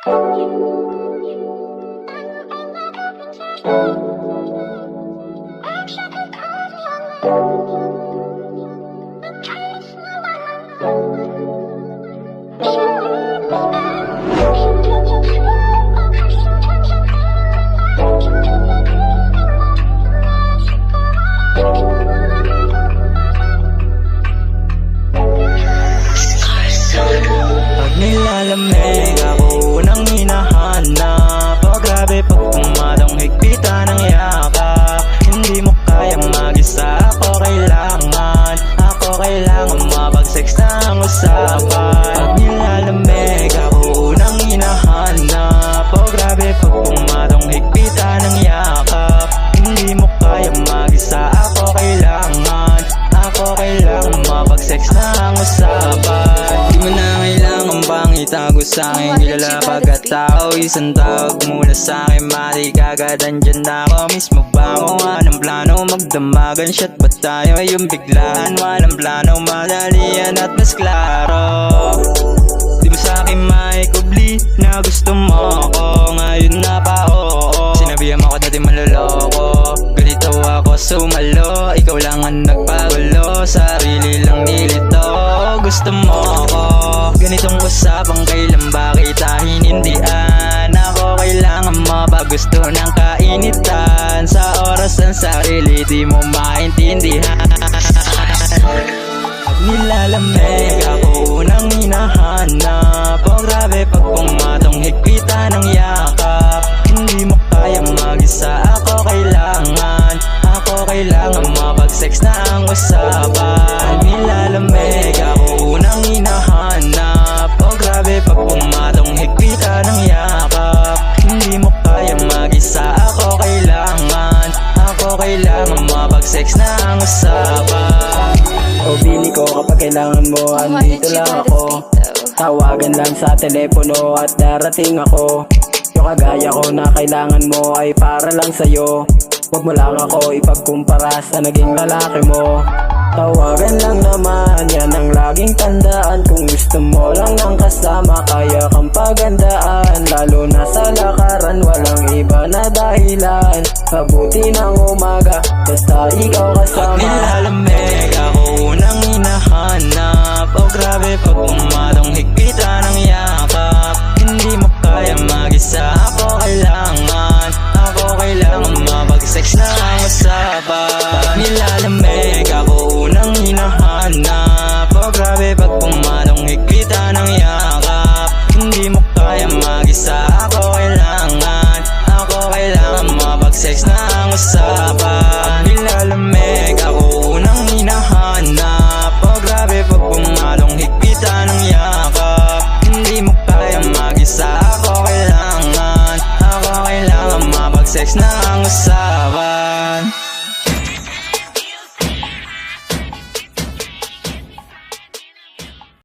Pag nilalamig ako unang hinahanap. Oh grabe pag pumadong higpitan ng yakap. Hindi mo kayang mag-isa, ako kailangan mapag-sex na ang usapan. Pag nilalamig ako unang hinahanap. Oh grabe pag pumadong higpitan ng yakap. Hindi mo kayang mag-isa, ako kailangan mapag-sex na ang usapan. Di mo na kailangan bang itago sa'kin, kilala pagkatao, isang tawag muna sa'kin, mali kagad andyan na ako. Mismo ba mo anong plano, magdamagan shot ba tayo yung biglaan? Walang plano, madalian at mas klaro. Di mo sa'kin maikubli na gusto mo ako, ngayon na pa oo. Sinabihan mo ko dati maloloko, ganito ako sumalo. Ikaw lang ang nagpagulo, sarili lang nilito. Gusto mo ako, ganitong usapang kailan ba kita hinindihan? Ako kailangan mapagusto ng kainitan. Sa oras ng sarili di mo maintindihan. Pag nilalamig ako unang hinahanap. Oh grabe pag pumatong higpitan ng yakap. Hindi mo kayang mag-isa, ako kailangan mapag-sex na ang usapan. Nilalamig ako unang hinahanap. Oh grabe pag pumatong higpitan ng yakap. Hindi mo kayang mag-isa, ako kailangan mapag-sex na ang usapan. O bili ko kapag kailangan mo, andito lang ako. Tawagan lang sa telepono at darating ako. Yung kagaya ko na kailangan mo ay para lang sa'yo. Huwag mo lang ako ipagkumpara sa naging lalaki mo. Tawagan lang naman, yan ang laging tandaan. Kung gusto mo lang ng kasama, kaya kang pagandaan. Lalo na sa lakaran, walang iba na dahilan. Mabuti ng umaga, basta ikaw kasama. Pag nilalamig ako unang hinahanap. Oh grabe pag pumatong higpitan ng yakap. Hindi mo kaya mag-isa, ako kailangan mapag-sex na ang usapan. Pag nilalamig ako unang hinahanap. Oh grabe pag pumatong higpitan ng yakap. Hindi mo kaya mag-isa, ako kailangan mapag-sex na ang usapan. Pag nilalamig ako unang hinahanap. Oh grabe pag pumatong higpitan ng yakap. Hindi mo kaya mag-isa, ako kailangan mapag-sex na ang usapan.